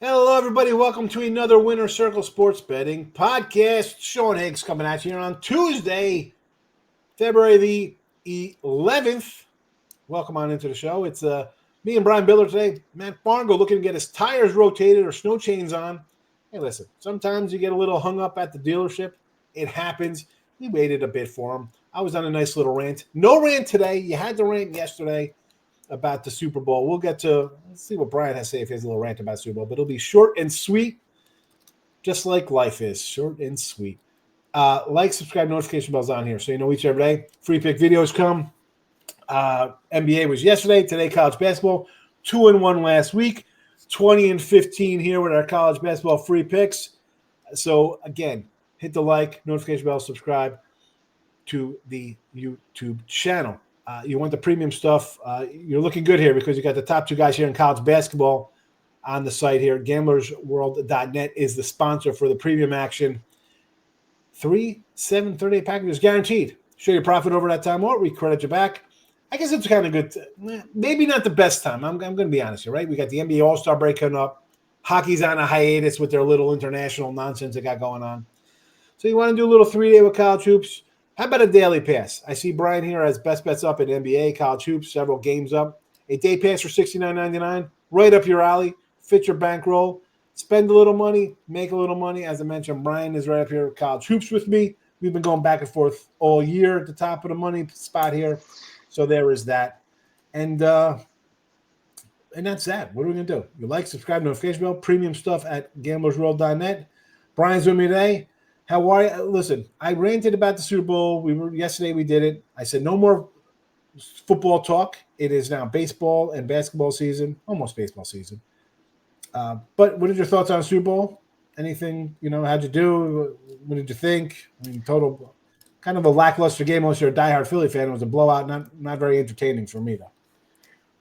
Hello, everybody. Welcome to another Winner Circle Sports Betting podcast. Sean Higgs coming at you here on Tuesday, February the 11th. Welcome on into the show. It's me and Brian Bitler today. Matt Fargo looking to get his tires rotated or snow chains on. Hey, listen, sometimes you get a little hung up at the dealership. It happens. We waited a bit for him. I was on a nice little rant. No rant today. You had to rant yesterday about the Super Bowl. We'll get to, let's see what Brian has to say if he has a little rant about Super Bowl, but it'll be short and sweet, just like life is, short and sweet. Like, subscribe, notification bells on here so you know each and every day. Free pick videos come. NBA was yesterday. Today, college basketball. 2-1 last week. 20-15 here with our college basketball free picks. So, again, hit the like, notification bell, subscribe to the YouTube channel. You want the premium stuff. You're looking good here because you got the top two guys here in college basketball on the site here. Gamblersworld.net is the sponsor for the premium action. 3, 7, 38 packages guaranteed. Show your profit over that time or we credit you back. I guess it's kind of good. Maybe not the best time. I'm going to be honest here, right? We got the NBA All-Star break coming up. Hockey's on a hiatus with their little international nonsense they got going on. So you want to do a little 3-day with college hoops. How about a daily pass? I see Brian here has best bets up in NBA, college hoops, several games up. A day pass for $69.99, right up your alley. Fit your bankroll. Spend a little money, make a little money. As I mentioned, Brian is right up here with college hoops with me. We've been going back and forth all year at the top of the money spot here. So there is that. And that's that. What are we going to do? You like, subscribe, notification bell, premium stuff at gamblersworld.net. Brian's with me today. How are you? Listen, I ranted about the Super Bowl. Yesterday we did it. I said no more football talk. It is now baseball and basketball season, almost baseball season. But what are your thoughts on Super Bowl? Anything, how'd you do? What did you think? I mean, total kind of a lackluster game unless you're a diehard Philly fan. It was a blowout, not very entertaining for me, though.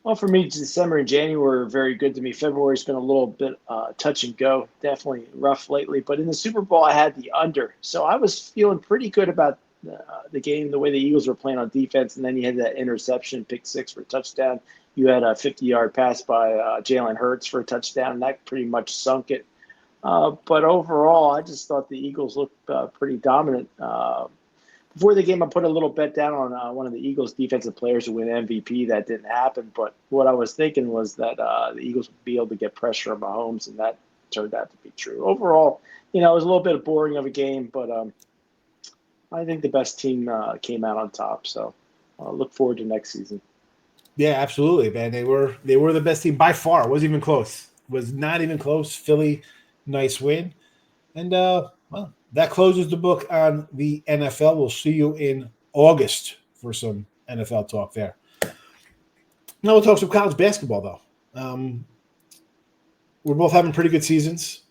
Well, for me, December and January were very good to me. February's been a little bit touch and go, definitely rough lately. But in the Super Bowl, I had the under. So I was feeling pretty good about the game, the way the Eagles were playing on defense. And then you had that interception, pick six for a touchdown. You had a 50-yard pass by Jalen Hurts for a touchdown, and that pretty much sunk it. But overall, I just thought the Eagles looked pretty dominant. Before the game, I put a little bet down on one of the Eagles' defensive players to win MVP. That didn't happen. But what I was thinking was that the Eagles would be able to get pressure on Mahomes, and that turned out to be true. Overall, it was a little bit boring of a game, but I think the best team came out on top. So I look forward to next season. Yeah, absolutely, man. They were the best team by far. It wasn't even close. It was not even close. Philly, nice win. And, that closes the book on the NFL. We'll see you in August for some NFL talk there. Now we'll talk some college basketball, though. We're both having pretty good seasons.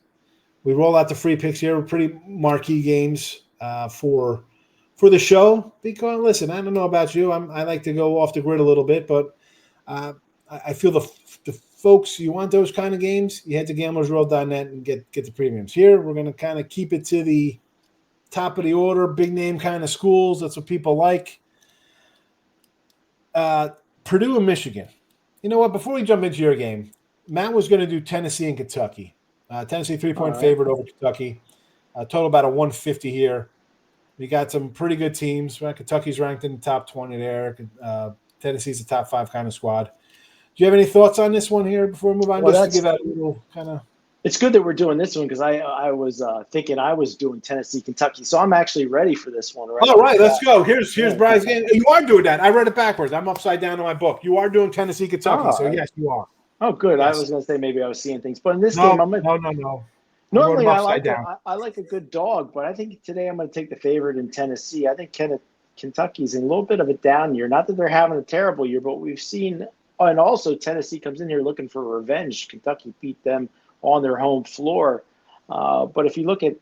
We roll out the free picks here. Pretty marquee games for the show. Because, listen, I don't know about you. I like to go off the grid a little bit, but I feel the folks, you want those kind of games, you head to gamblersworld.net and get the premiums. Here, we're going to kind of keep it to the top of the order, big name kind of schools. That's what people like. Purdue and Michigan. You know what? Before we jump into your game, Matt was going to do Tennessee and Kentucky. Tennessee 3-point favorite over Kentucky. Total about a 150 here. We got some pretty good teams. Kentucky's ranked in the top 20 there. Tennessee's a top 5 kind of squad. Do you have any thoughts on this one here before we move on? Well, just to give out a little kind of. It's good that we're doing this one because I was thinking I was doing Tennessee, Kentucky, so I'm actually ready for this one. Right? All right, let's go. Here's Brian's game. You are doing that. I read it backwards. I'm upside down in my book. You are doing Tennessee, Kentucky, so yes, you are. Oh, good. Yes. I was going to say maybe I was seeing things, but in this game, I'm No. Normally, I like a good dog, but I think today I'm going to take the favorite in Tennessee. I think Kentucky's in a little bit of a down year. Not that they're having a terrible year, but we've seen, and also Tennessee comes in here looking for revenge. Kentucky beat them on their home floor. But if you look at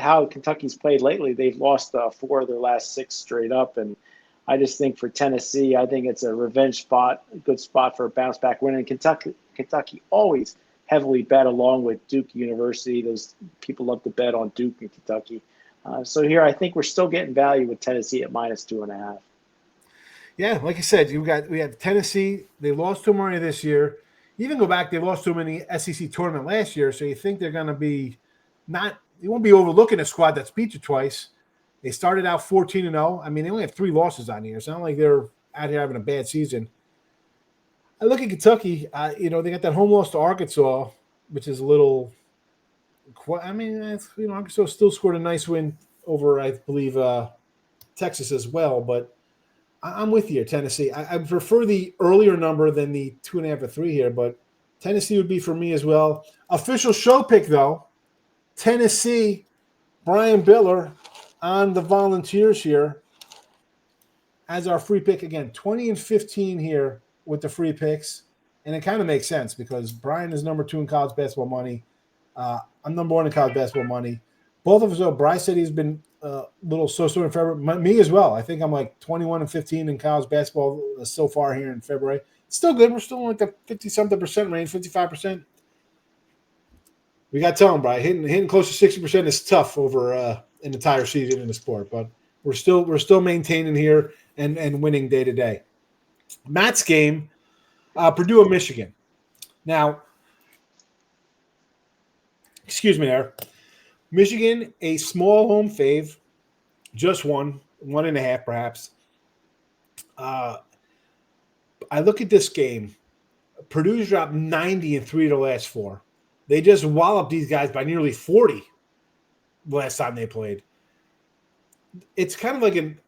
how Kentucky's played lately, they've lost 4 of their last 6 straight up. And I just think for Tennessee, I think it's a revenge spot, a good spot for a bounce back win. And Kentucky always heavily bet along with Duke University. Those people love to bet on Duke and Kentucky. So here, I think we're still getting value with Tennessee at -2.5. Yeah, like I said, we have Tennessee. They lost to Murray this year. even go back, they lost to them in the SEC tournament last year, so you think they're going to be not – you won't be overlooking a squad that's beat you twice. They started out 14-0. I mean, they only have 3 losses on here. It's not like they're out here having a bad season. I look at Kentucky, they got that home loss to Arkansas, which is a little – I mean, Arkansas still scored a nice win over, I believe, Texas as well, but I'm with you, Tennessee. I prefer the earlier number than the 2.5 or 3 here, but Tennessee would be for me as well. Official show pick, though, Tennessee, Brian Bitler on the Volunteers here as our free pick. Again, 20-15 here with the free picks, and it kind of makes sense because Brian is number 2 in college basketball money. I'm number 1 in college basketball money. Both of us, though, Bryce said he's been a little so-so in February. Me as well. I think I'm like 21-15 in college basketball so far here in February. It's still good. We're still in like the 50-something% range, 55%. We got to tell him, Brian, hitting close to 60% is tough over an entire season in the sport, but we're still maintaining here and winning day to day. Matt's game, Purdue and Michigan. Now, excuse me there. Michigan, a small home fave, just 1.5 perhaps. I look at this game. Purdue's dropped 90 in 3 of the last 4. They just walloped these guys by nearly 40 last time they played. It's kind of like an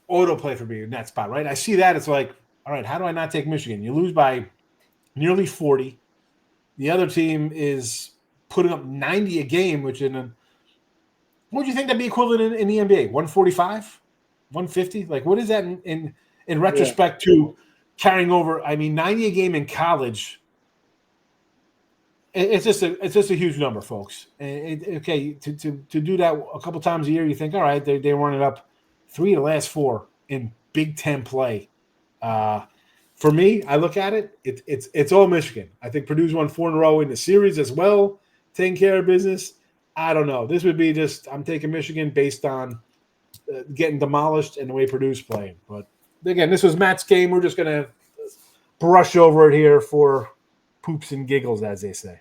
autoplay for me in that spot, right? I see that. It's like, all right, how do I not take Michigan? You lose by nearly 40. The other team is putting up 90 a game, which what do you think that'd be equivalent in the NBA? 145? 150? Like, what is that in retrospect to carrying over? I mean, 90 a game in college. It's just a huge number, folks. To do that a couple times a year, you think, all right, they're running up 3 of the last 4 in Big Ten play. For me, I look at it, it's all Michigan. I think Purdue's won 4 in a row in the series as well, taking care of business. I don't know. This would be just I'm taking Michigan based on getting demolished and the way Purdue's playing. But again, this was Matt's game. We're just going to brush over it here for poops and giggles, as they say.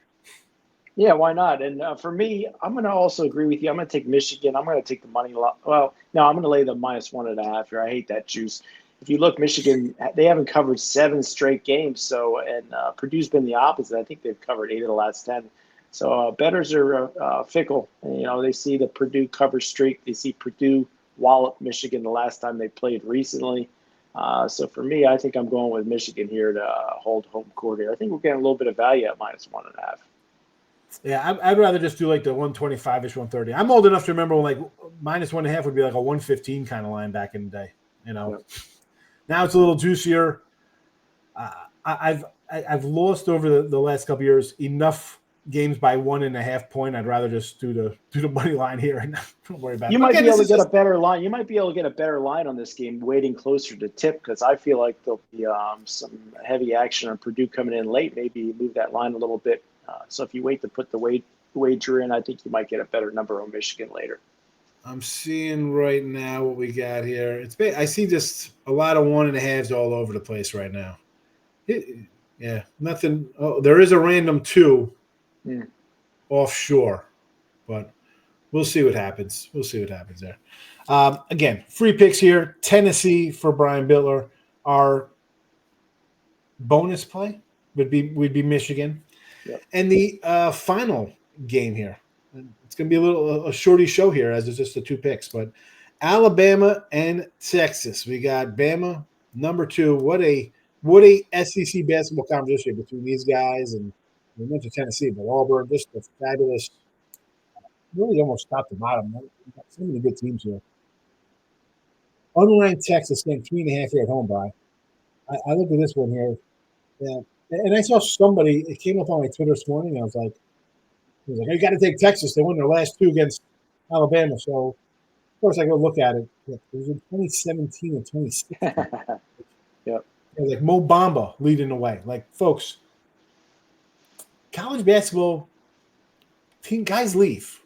Yeah, why not? And for me, I'm going to also agree with you. I'm going to take Michigan. I'm going to take the money. Well, no, I'm going to lay the -1.5 here. I hate that juice. If you look, Michigan, they haven't covered 7 straight games. And Purdue's been the opposite. I think they've covered 8 of the last 10. So bettors are fickle. They see the Purdue cover streak. They see Purdue wallop Michigan the last time they played recently. So for me, I think I'm going with Michigan here to hold home court here. I think we're getting a little bit of value at -1.5. Yeah, I'd rather just do like the 125-ish, 130. I'm old enough to remember when like -1.5 would be like a 115 kind of line back in the day. Yep. Now it's a little juicier. I've lost over the last couple of years enough games by 1.5 point. I'd rather just do the money line here and don't worry about it. You might be able to get a better line. You might be able to get a better line on this game waiting closer to tip because I feel like there'll be some heavy action on Purdue coming in late. Maybe move that line a little bit. So if you wait to put the wager in, I think you might get a better number on Michigan later. I'm seeing right now what we got here. I see just a lot of 1.5s all over the place right now. Nothing. Oh, there is a random 2 offshore, but we'll see what happens. We'll see what happens there. Again, free picks here. Tennessee for Brian Bitler. Our bonus play would be Michigan. Yep. And the final game here, it's going to be a shorty show here as it's just the 2 picks, but Alabama and Texas. We got Bama, number 2. What a SEC basketball competition between these guys, and we went to Tennessee, but Auburn, just a fabulous, really almost top to bottom. So many good teams here. Unranked Texas getting 3.5 here at home by. I looked at this one here. Yeah. And I saw somebody, it came up on my Twitter this morning, and I was like, you got to take Texas. They won their last 2 against Alabama. So, of course, I go look at it. It was in 2017 and 2016. Yep. Like Mo Bamba leading the way. Like, folks, college basketball, guys leave.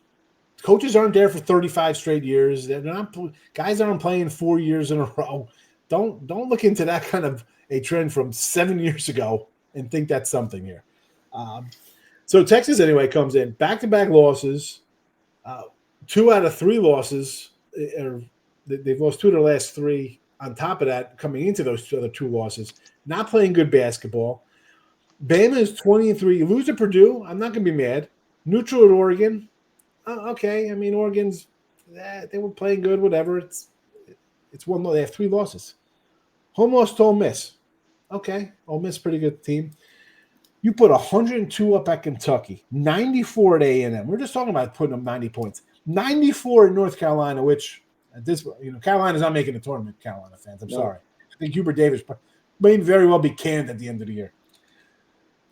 Coaches aren't there for 35 straight years. Guys aren't playing 4 years in a row. Don't look into that kind of a trend from 7 years ago and think that's something here. So Texas, anyway, comes in. Back-to-back losses. 2 out of 3 losses. They've lost 2 of their last 3. On top of that, coming into those other 2 losses. Not playing good basketball. Bama is 20-3. You lose to Purdue, I'm not going to be mad. Neutral at Oregon. Okay, I mean, Oregon's they were playing good, whatever. It's one. They have 3 losses. Home loss to Ole Miss. Okay, Ole Miss, pretty good team. You put 102 up at Kentucky, 94 at A&M. We're just talking about putting up 90 points. 94 in North Carolina, which at this, Carolina's not making the tournament. Carolina fans, I'm sorry. I think Hubert Davis may very well be canned at the end of the year.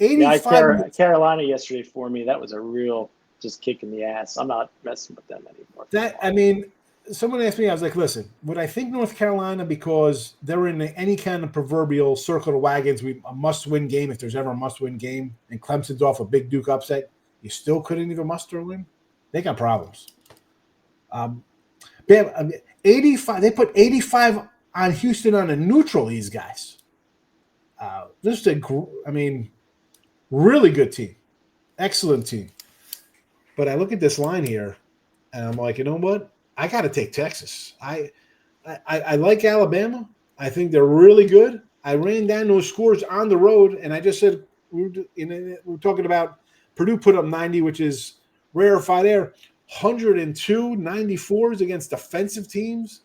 85. Carolina yesterday for me, that was a real just kick in the ass. I'm not messing with them anymore. Someone asked me, I was like, listen, would I think North Carolina because they're in any kind of proverbial circle of wagons, a must-win game, if there's ever a must-win game, and Clemson's off a big Duke upset, you still couldn't even muster a win? They got problems. They have 85. They put 85 on Houston on a neutral, these guys. Really good team. Excellent team. But I look at this line here, and I'm like, you know what? I got to take Texas. I like Alabama. I think they're really good. I ran down those scores on the road, and I just said we were talking about Purdue put up 90, which is rarefied air. 102 94s against defensive teams.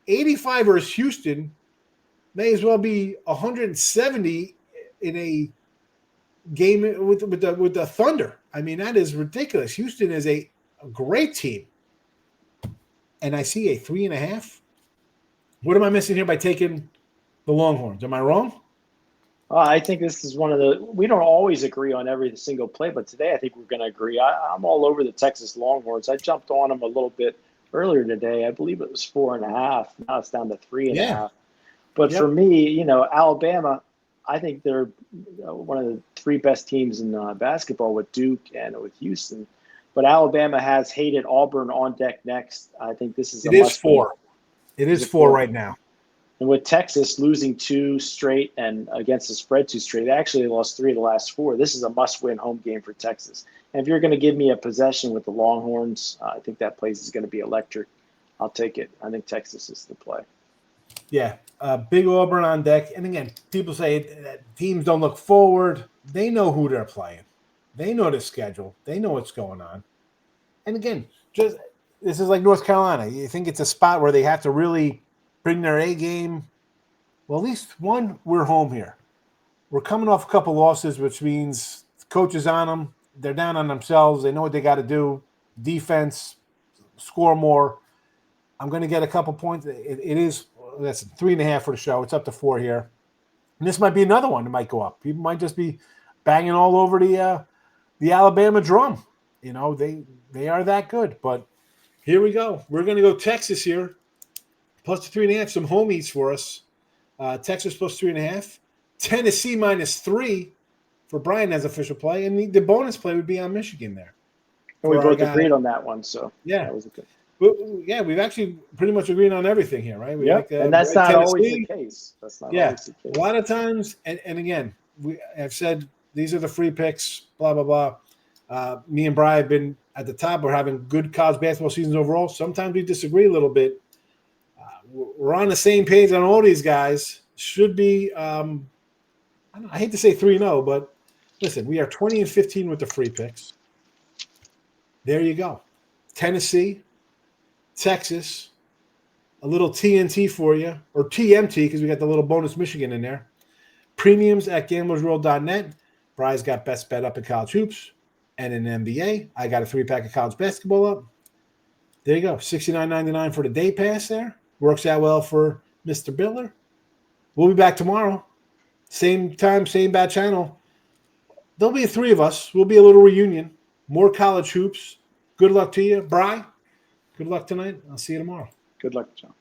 85 versus Houston may as well be 170 in a game with the Thunder. I mean, that is ridiculous. Houston is a great team. And I see a 3.5. What am I missing here by taking the Longhorns? Am I wrong? I think this is we don't always agree on every single play, but today I think we're going to agree. I'm all over the Texas Longhorns. I jumped on them a little bit earlier today. I believe it was 4.5. Now it's down to 3.5. But for me, Alabama, I think they're one of the 3 best teams in basketball with Duke and with Houston. But Alabama has hated Auburn on deck next. I think this is It is 4. It is 4 right now. And with Texas losing 2 straight and against the spread 2 straight, they actually lost 3 of the last 4. This is a must-win home game for Texas. And if you're going to give me a possession with the Longhorns, I think that place is going to be electric. I'll take it. I think Texas is the play. Yeah, big Auburn on deck. And again, people say that teams don't look forward. They know who they're playing. They know the schedule. They know what's going on. And again, this is like North Carolina. You think it's a spot where they have to really bring their A game. Well, at least one, we're home here. We're coming off a couple losses, which means the coach is on them. They're down on themselves. They know what they got to do. Defense, score more. I'm going to get a couple points. It is, that's 3.5 for the show. It's up to 4 here. And this might be another one that might go up. People might just be banging all over the Alabama drum. They are that good. But here we go. We're going to go Texas here. Plus the 3.5, some homies for us. Texas plus 3.5. Tennessee minus 3 for Brian as official play. And the bonus play would be on Michigan there. And we both agreed on that one. So yeah, that was good. Yeah, we've actually pretty much agreed on everything here, right? And that's not always the case. That's not always the case. A lot of times, and again, I've said these are the free picks, blah, blah, blah. Me and Brian have been at the top. We're having good college basketball seasons overall. Sometimes we disagree a little bit. We're on the same page on all these guys. Should be, I hate to say 3-0, but listen, we are 20-15 with the free picks. There you go. Tennessee, Texas, a little TNT for you, or TMT because we got the little bonus Michigan in there. Premiums at gamblersworld.net. Bry's got best bet up in college hoops and in NBA. I got a 3-pack of college basketball up. There you go. $69.99 for the day pass there. Works out well for Mr. Bitler. We'll be back tomorrow. Same time, same bad channel. There'll be 3 of us. We'll be a little reunion. More college hoops. Good luck to you. Bry, good luck tonight. I'll see you tomorrow. Good luck, John.